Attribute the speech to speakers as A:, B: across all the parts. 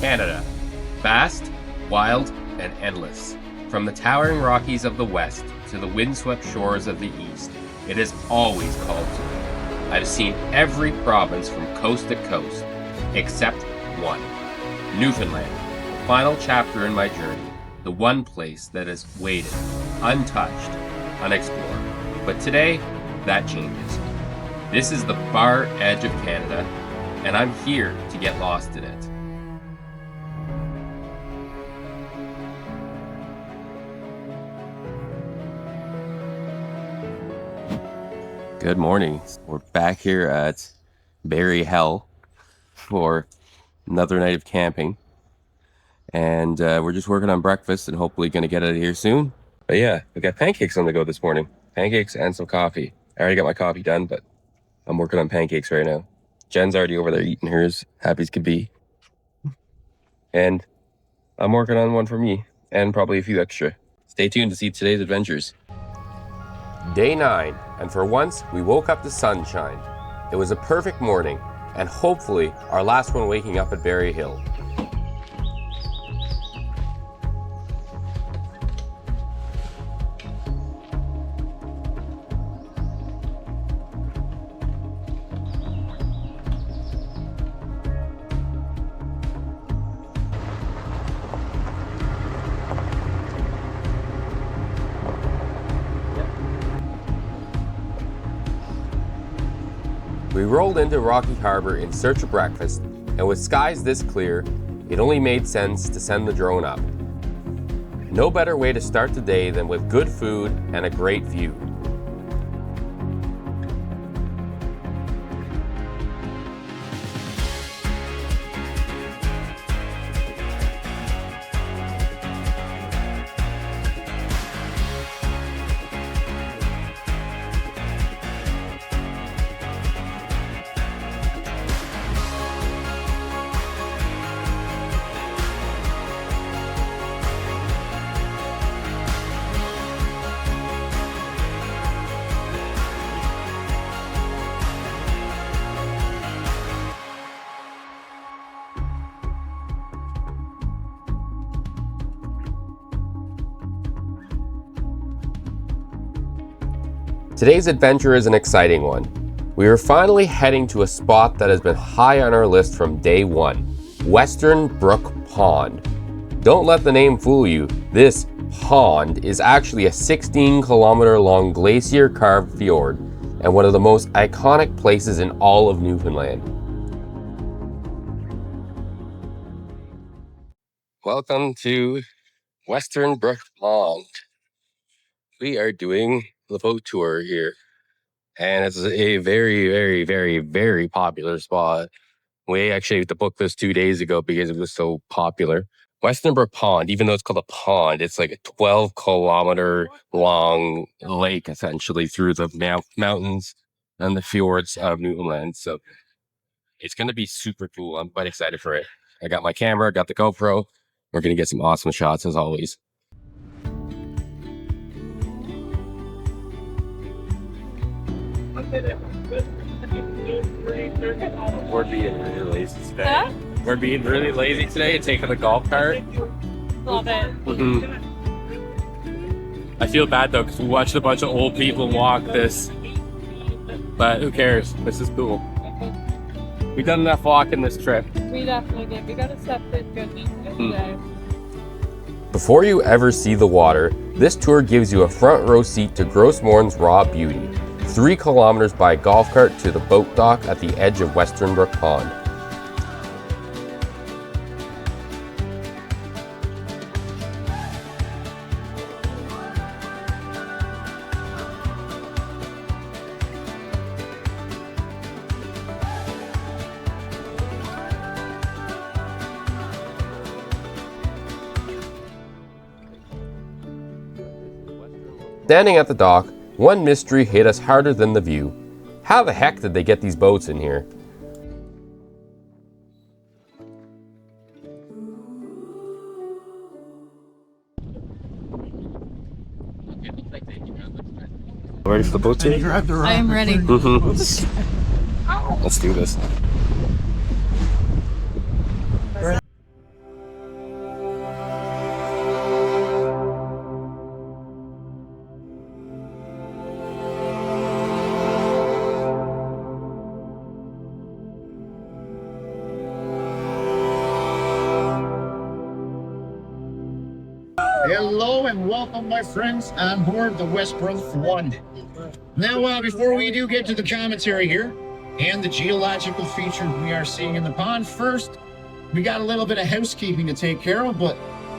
A: Canada. Vast, wild, and endless. From the towering Rockies of the west to the windswept shores of the east, it has always called to me. I've seen every province from coast to coast, except one. Newfoundland, the final chapter in my journey, the one place that has waited, untouched, unexplored. But today, that changes. This is the far edge of Canada, and I'm here to get lost in it. Good morning. We're back here at Berry Hell for another night of camping. And we're just working on breakfast and hopefully going to get out of here soon. But yeah, we got pancakes on the go this morning. Pancakes and some coffee. I already got my coffee done, but I'm working on pancakes right now. Jen's already over there eating hers, happy as could be. And I'm working on one for me and probably a few extra. Stay tuned to see today's adventures. Day 9, and for once we woke up to sunshine. It was a perfect morning, and hopefully our last one waking up at Berry Hill. We rolled into Rocky Harbour in search of breakfast, and with skies this clear, it only made sense to send the drone up. No better way to start the day than with good food and a great view. Today's adventure is an exciting one. We are finally heading to a spot that has been high on our list from day one, Western Brook Pond. Don't let the name fool you. This pond is actually a 16-kilometer long glacier-carved fjord and one of the most iconic places in all of Newfoundland. Welcome to Western Brook Pond. We are doing the boat tour here, and it's a very popular spot. We actually had to book this 2 days ago because it was so popular. Western Brook Pond, even though it's called a pond, it's like a 12-kilometer long lake essentially through the mountains and the fjords of Newfoundland. So it's going to be super cool. I'm quite excited for it. I got my camera, got the GoPro. We're going to get some awesome shots as always. We're being really lazy today. Huh? We're being really lazy today and taking the golf cart.
B: Love it.
A: I feel bad though because we watched a bunch of old people walk this, but who cares? This is cool. We've done enough walking this trip.
B: We definitely did. We got accepted good today.
A: Before you ever see the water, this tour gives you a front row seat to Gros Morne's raw beauty. 3 kilometers by golf cart to the boat dock at the edge of Western Brook Pond. Standing at the dock, one mystery hit us harder than the view. How the heck did they get these boats in here? Ready for the boat tour?
B: I am ready.
A: Let's do this.
C: Hello and welcome, my friends, on board the Western Brook Pond. Now, before we do get to the commentary here and the geological features we are seeing in the pond, first, we got a little bit of housekeeping to take care of, but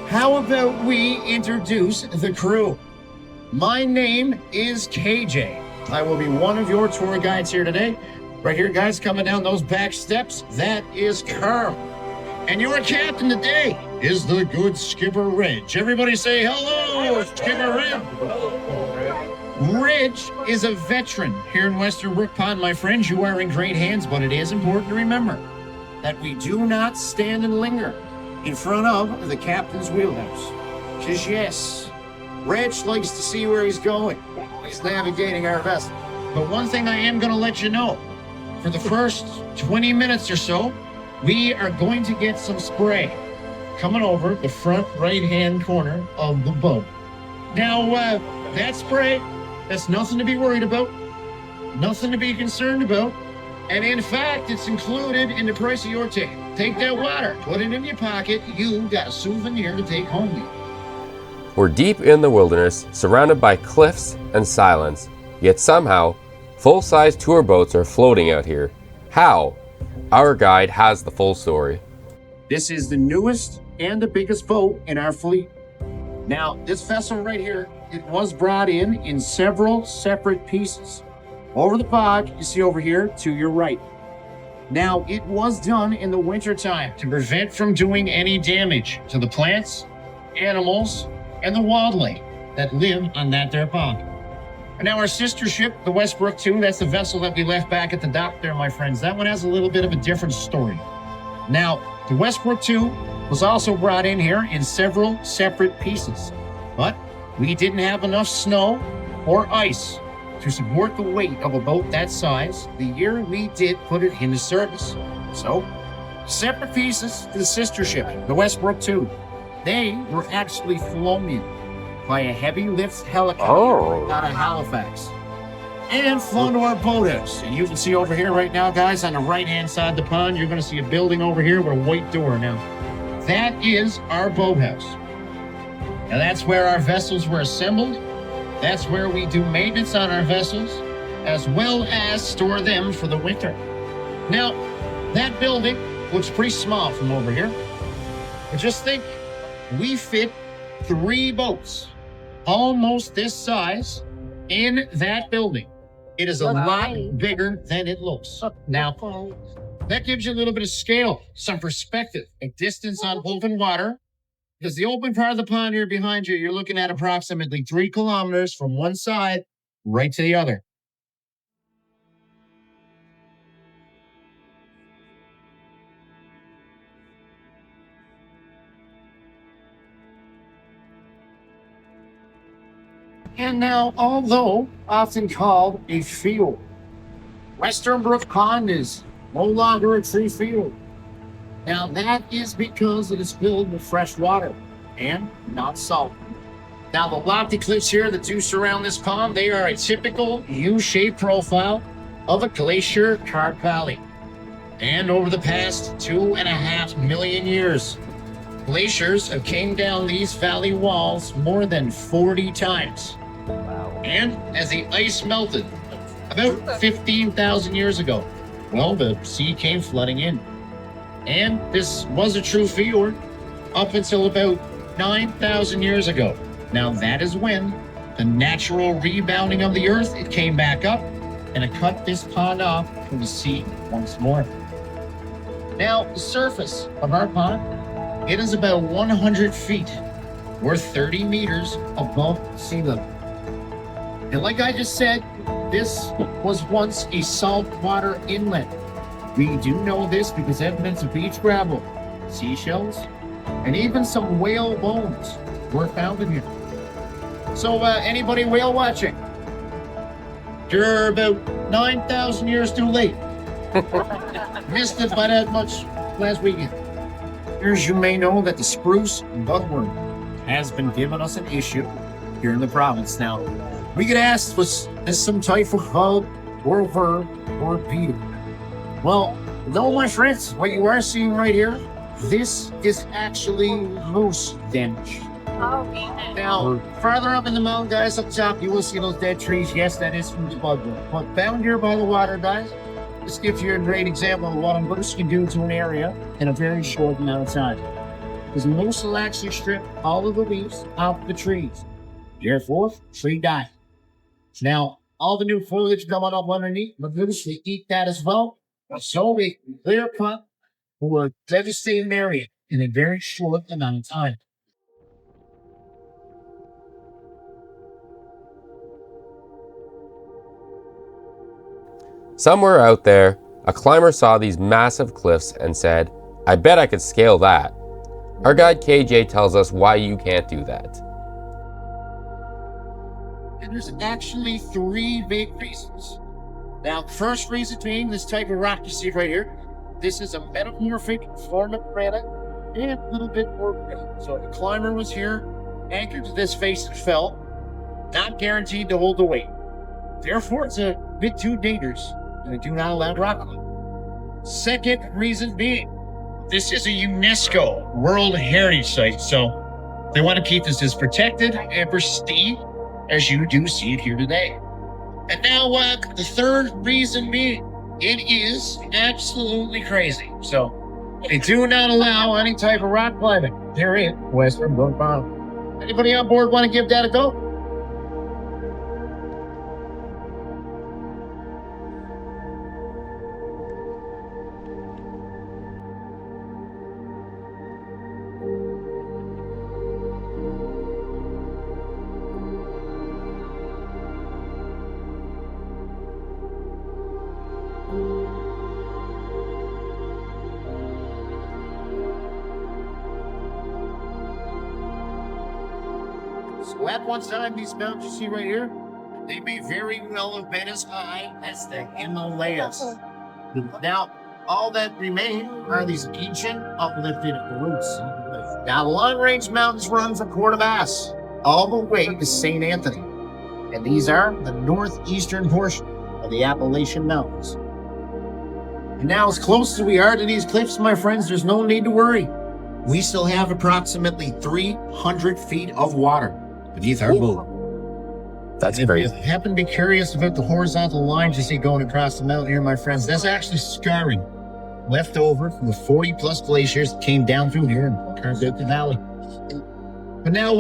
C: how about we introduce the crew? My name is KJ. I will be one of your tour guides here today. Right here, guys, coming down those back steps, that is Carl. And your captain today is the good Skipper Ridge. Everybody say hello, Skipper Ridge. Ridge is a veteran here in Western Brook Pond, my friends. You are in great hands, but it is important to remember that we do not stand and linger in front of the captain's wheelhouse. Because yes, Ridge likes to see where he's going. He's navigating our vessel. But one thing I am going to let you know, for the first 20 minutes or so, we are going to get some spray coming over the front right-hand corner of the boat. Now, that spray, that's nothing to be worried about, nothing to be concerned about, and in fact, it's included in the price of your ticket. Take that water, put it in your pocket, you got a souvenir to take home with you.
A: We're deep in the wilderness, surrounded by cliffs and silence, yet somehow, full-size tour boats are floating out here. How? Our guide has the full story.
C: This is the newest and the biggest boat in our fleet. Now, this vessel right here, it was brought in several separate pieces. Over the fog, you see over here to your right. Now, it was done in the wintertime to prevent from doing any damage to the plants, animals, and the wildlife that live on that there pond. And now our sister ship, the Westbrook 2, that's the vessel that we left back at the dock there, my friends. That one has a little bit of a different story. Now, the Westbrook 2 was also brought in here in several separate pieces, but we didn't have enough snow or ice to support the weight of a boat that size the year we did put it into service. So, separate pieces to the sister ship, the Westbrook 2. They were actually flown in by a heavy lift helicopter out of Halifax and flown to our boathouse. And you can see over here right now, guys, on the right-hand side of the pond, you're going to see a building over here with a white door. Now, that is our boathouse. Now, that's where our vessels were assembled. That's where we do maintenance on our vessels, as well as store them for the winter. Now, that building looks pretty small from over here. But just think, we fit 3 boats, almost this size, in that building. It is a lot bigger than it looks. Now, that gives you a little bit of scale, some perspective, a distance on open water, because the open part of the pond here behind you, you're looking at approximately 3 kilometers from one side right to the other. And now, although often called a fjord, Western Brook Pond is no longer a true fjord. Now, that is because it is filled with fresh water and not salt. Now, the lofty cliffs here that do surround this pond, they are a typical U-shaped profile of a glacier-carved valley. And over the past 2.5 million years, glaciers have came down these valley walls more than 40 times. And as the ice melted about 15,000 years ago, well, the sea came flooding in. And this was a true fjord up until about 9,000 years ago. Now that is when the natural rebounding of the earth, it came back up and it cut this pond off from the sea once more. Now, the surface of our pond, it is about 100 feet or 30 meters above sea level. And like I just said, this was once a saltwater inlet. We do know this because evidence of beach gravel, seashells, and even some whale bones were found in here. So anybody whale watching? You're about 9,000 years too late. Missed it by that much last weekend. As you may know that the spruce bugworm has been giving us an issue here in the province. Now, we get asked, was this some type of bug or verb or beetle? Well, no, my friends, what you are seeing right here, this is actually moose damage. Now, farther up in the mountain, guys, up top, you will see those dead trees. Yes, that is from the bug boom. But down here by the water, guys, this gives you a great example of what a moose can do to an area in a very short amount of time. Because moose will actually strip all of the leaves off the trees. Therefore, tree die. Now, all the new foliage coming up underneath, the moose, they eat that as well. So we clear cut for a devastating area in a very short amount of time.
A: Somewhere out there, a climber saw these massive cliffs and said, I bet I could scale that. Our guide KJ tells us why you can't do that.
C: And there's actually 3 big reasons. Now, first reason being this type of rock you see right here. This is a metamorphic form of granite and a little bit more brittle. So if a climber was here, anchored to this face and fell, not guaranteed to hold the weight. Therefore, it's a bit too dangerous, and they do not allow rock climbing. Second reason being, this is a UNESCO World Heritage Site, so they want to keep this as protected and pristine as you do see it here today. And now, the third reason being, it is absolutely crazy. So they do not allow any type of rock climbing here in Western Brook Pond. Anybody on board want to give that a go? So at one time, these mountains you see right here, they may very well have been as high as the Himalayas. Now, all that remain are these ancient uplifted roots. Now, the long-range mountains run from Cordobass all the way to St. Anthony. And these are the northeastern portion of the Appalachian Mountains. And now, as close as we are to these cliffs, my friends, there's no need to worry. We still have approximately 300 feet of water beneath our boat.
A: That's
C: If
A: crazy.
C: you happen to be curious about the horizontal lines you see going across the mountain here, my friends, that's actually scarring left over from the 40-plus glaciers that came down through here and carved out the valley. But now,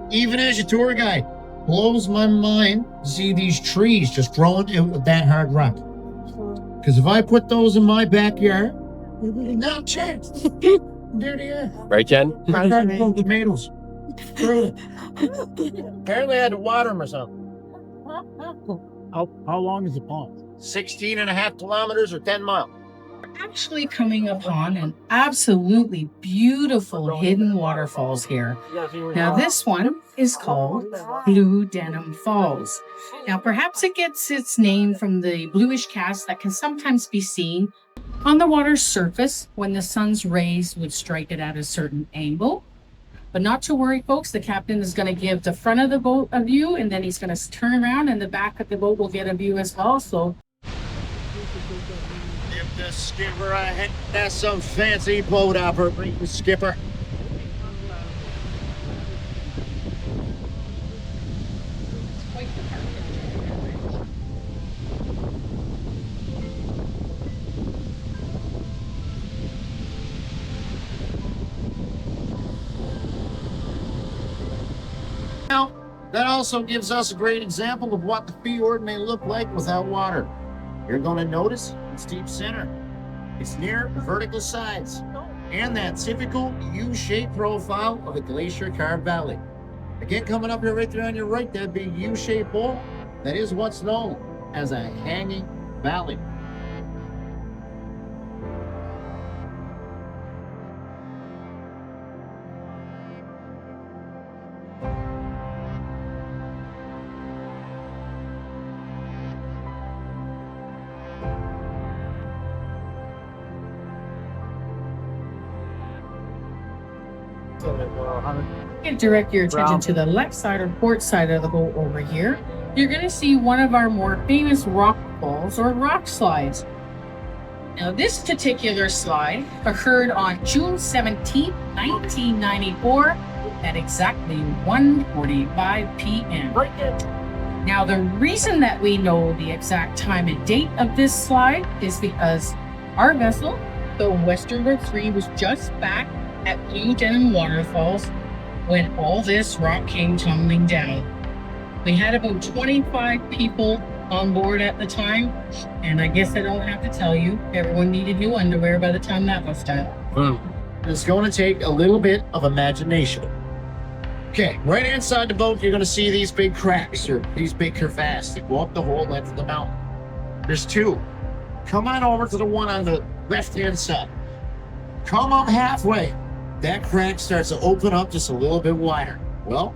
C: even as your tour guide, blows my mind to see these trees just growing out of that hard rock. Because if I put those in my backyard, no chance. There they are.
A: Right, Jen?
C: Tomatoes. Apparently I had to water them or something. How long is the pond? 16 and a half kilometers or 10 miles.
D: Actually coming upon an absolutely beautiful hidden waterfalls here. Now this one is called Blue Denim Falls. Now perhaps it gets its name from the bluish cast that can sometimes be seen on the water's surface when the sun's rays would strike it at a certain angle. But not to worry, folks, the captain is going to give the front of the boat a view, and then he's going to turn around and the back of the boat will get a view as well. So
C: Give the skipper a hit. That's some fancy boat operating, skipper. Now, that also gives us a great example of what the fjord may look like without water. You're going to notice its deep center. It's near the vertical sides and that typical U-shaped profile of a glacier-carved valley. Again, coming up here right there on your right, that big U-shaped bowl, that is what's known as a hanging valley.
D: and direct your attention to the left side or port side of the boat over here. You're going to see one of our more famous rock falls or rock slides. Now, this particular slide occurred on June 17, 1994, at exactly 1:45 p.m. Now, the reason that we know the exact time and date of this slide is because our vessel, the Western Brook 3, was just back at Blue Denim Waterfalls when all this rock came tumbling down. We had about 25 people on board at the time, and I guess I don't have to tell you, everyone needed new underwear by the time that was done.
C: It's going to take a little bit of imagination. Okay, right inside the boat, you're going to see these big cracks or these big crevasses that go up the whole length of the mountain. There's two. Come on over to the one on the left-hand side. Come up halfway. That crack starts to open up just a little bit wider. Well,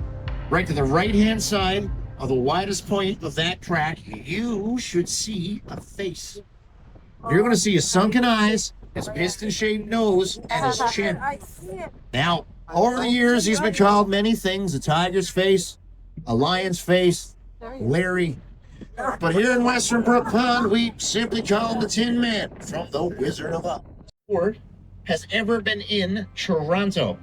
C: right to the right-hand side of the widest point of that crack, you should see a face. You're going to see his sunken eyes, his piston-shaped nose, and his chin. Now, over the years, he's been called many things: a tiger's face, a lion's face, Larry. But here in Western Brook Pond, we simply call him the Tin Man from the Wizard of Oz. Fjord has ever been in Toronto.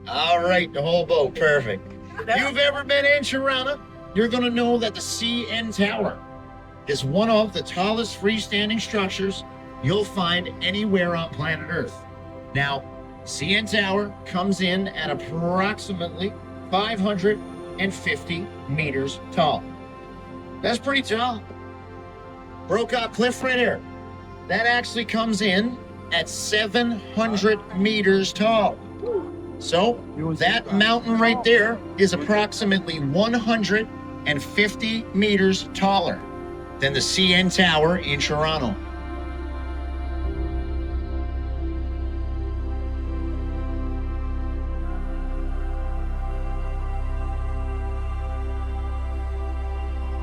C: All right, the whole boat, perfect. If you've ever been in Toronto, you're going to know that the CN Tower is one of the tallest freestanding structures you'll find anywhere on planet Earth. Now, CN Tower comes in at approximately 550 meters tall. That's pretty tall. Broke-Out Cliff right here. That actually comes in at 700 meters tall. So that mountain right there is approximately 150 meters taller than the CN Tower in Toronto.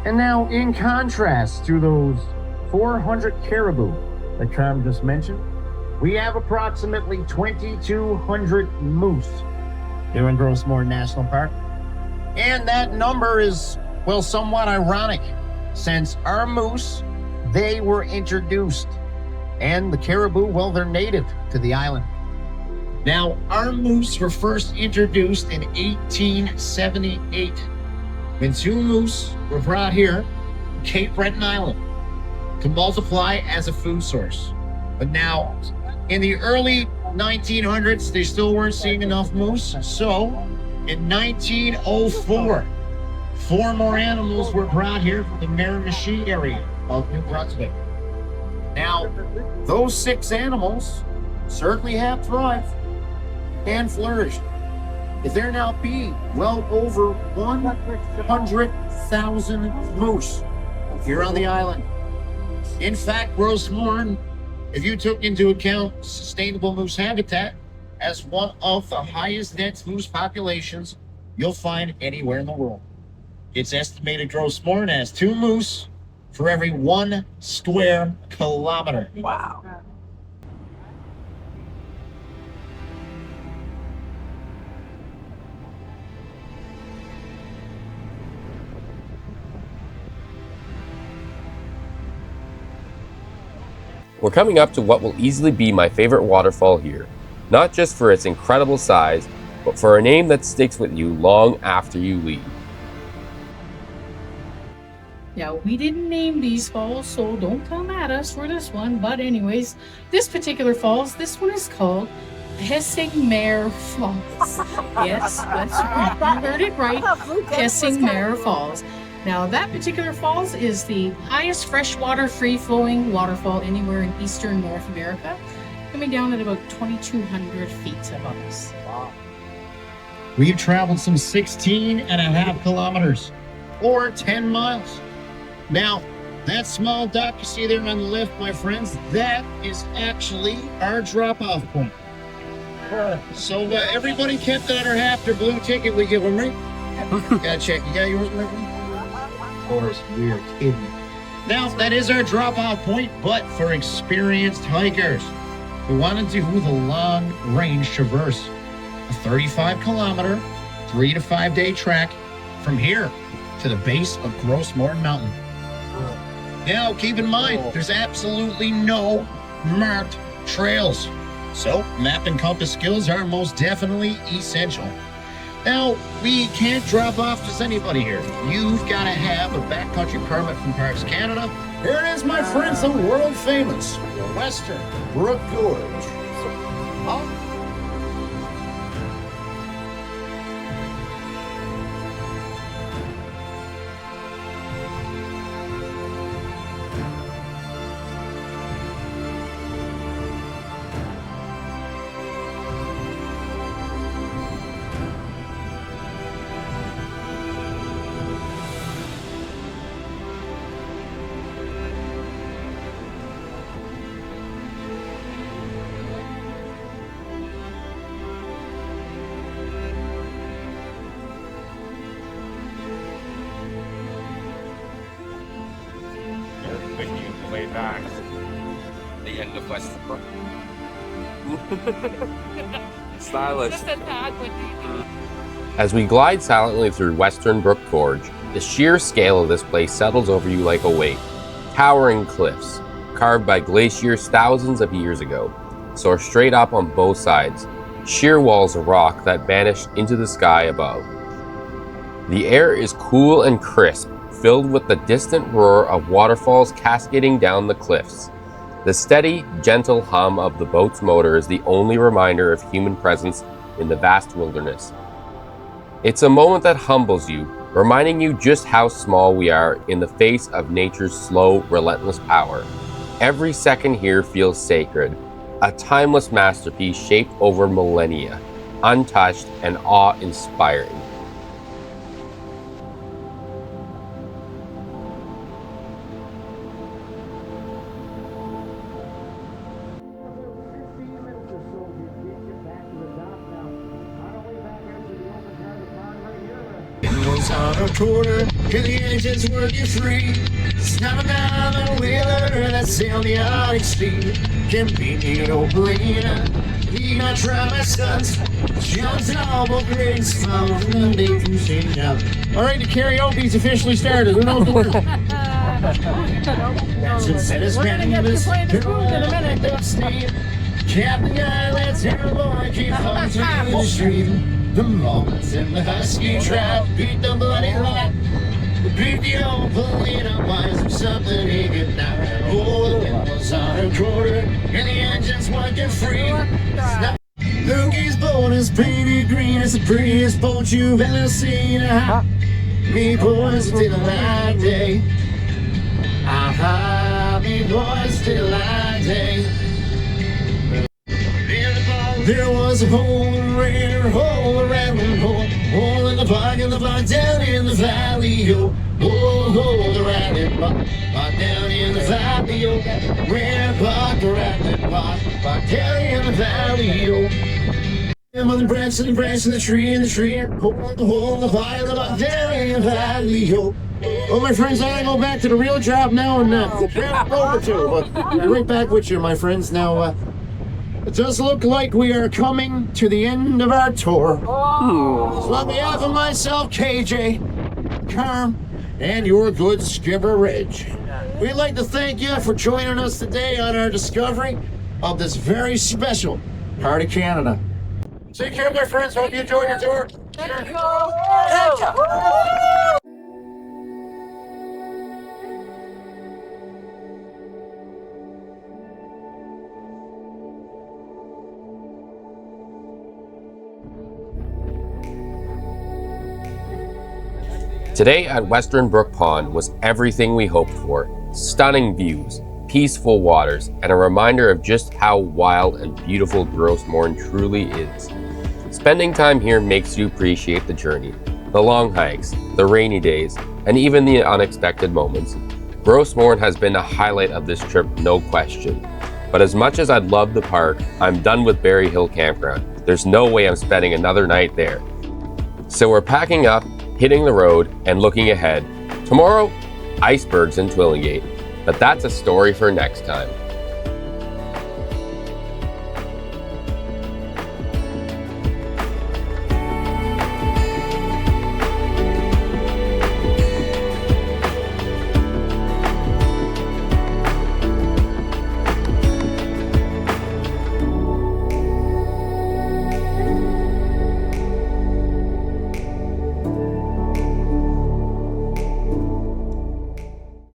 C: And now, in contrast to those 400 caribou that Tom just mentioned, we have approximately 2,200 moose here in Gros Morne National Park. And that number is, well, somewhat ironic, since our moose, they were introduced. And the caribou, well, they're native to the island. Now, our moose were first introduced in 1878. When two moose were brought here, Cape Breton Island, to multiply as a food source. But now, in the early 1900s, they still weren't seeing enough moose. So, in 1904, 4 more animals were brought here from the Miramichi area of New Brunswick. Now, those 6 animals certainly have thrived and flourished. There now be well over 100,000 moose here on the island. In fact, Gros Morne, if you took into account sustainable moose habitat as one of the highest dense moose populations you'll find anywhere in the world. It's estimated Gros Morne has 2 moose for every 1 square kilometer.
E: Wow.
A: We're coming up to what will easily be my favorite waterfall here, not just for its incredible size, but for a name that sticks with you long after you leave.
D: Now, we didn't name these falls, so don't come at us for this one. But anyways, this particular falls, this one is called Mare Falls. Yes, that's right. You heard it right. Mare Falls. Now, that particular falls is the highest freshwater free-flowing waterfall anywhere in eastern North America, coming down at about 2,200 feet above us.
C: Wow. We've traveled some 16.5 kilometers, or 10 miles. Now, that small dock you see there on the left, my friends, that is actually our drop-off point. So everybody kept that or half their blue ticket we give them, right? Gotta check. You got yours, right? Of course, we're kidding. Now, that is our drop-off point, but for experienced hikers who want to do the long-range traverse, a 35-kilometer, 3 to 5 day trek from here to the base of Gros Morne Mountain. Now, keep in mind, there's absolutely no marked trails. So, map and compass skills are most definitely essential. Now, we can't drop off just anybody here. You've got to have a backcountry permit from Parks Canada. Here it is, my friends, the world famous Western Brook Gorge.
A: Way back. The end of Western Brook. Stylish.
B: Just a tad windy.
A: As we glide silently through Western Brook Gorge, the sheer scale of this place settles over you like a weight. Towering cliffs, carved by glaciers thousands of years ago, soar straight up on both sides, sheer walls of rock that vanish into the sky above. The air is cool and crisp, filled with the distant roar of waterfalls cascading down the cliffs. The steady, gentle hum of the boat's motor is the only reminder of human presence in the vast wilderness. It's a moment that humbles you, reminding you just how small we are in the face of nature's slow, relentless power. Every second here feels sacred, a timeless masterpiece shaped over millennia, untouched and awe-inspiring.
C: On a quarter, and the engines working free. Snap down the wheeler that's sailed the Arctic Sea. Can be me no brainer. We not try my stunts. John's novel grades follow from Monday through St. John. All right, the karaoke's officially started. Who knows the word? Since it is Christmas, girl in a minute, don't stay. Captain Guy, let's have a boy, keep on through the stream. The moments in the husky trap beat the bloody light. Beat the old Polina wines of something he could not. Oh, the wind was on a quarter and the engines working free. Lukey's boat is painted green. It's the prettiest boat you've ever seen. Me boys did a light day. Me boys did a light day. There was a hole in the river, hole around the hole in the park down in the valley, yo. Hole around the park down in the valley, yo. Rare park around the park down in the valley, yo. On the branch and the tree, hole in the park down in the valley, yo. Well, my friends, I gotta go back to the real job now and grab over to, but I'll be right back with you, my friends. Now, it does look like we are coming to the end of our tour. So on behalf of myself, KJ, Carm, and your good skipper, Reg, we'd like to thank you for joining us today on our discovery of this very special part of Canada. Take care, my friends. Hope you enjoyed your tour.
A: Today at Western Brook Pond was everything we hoped for. Stunning views, peaceful waters, and a reminder of just how wild and beautiful Gros Morne truly is. Spending time here makes you appreciate the journey, the long hikes, the rainy days, and even the unexpected moments. Gros Morne has been a highlight of this trip, no question. But as much as I'd love the park, I'm done with Berry Hill Campground. There's no way I'm spending another night there. So we're packing up, hitting the road, and looking ahead. Tomorrow, icebergs in Twillingate. But that's a story for next time.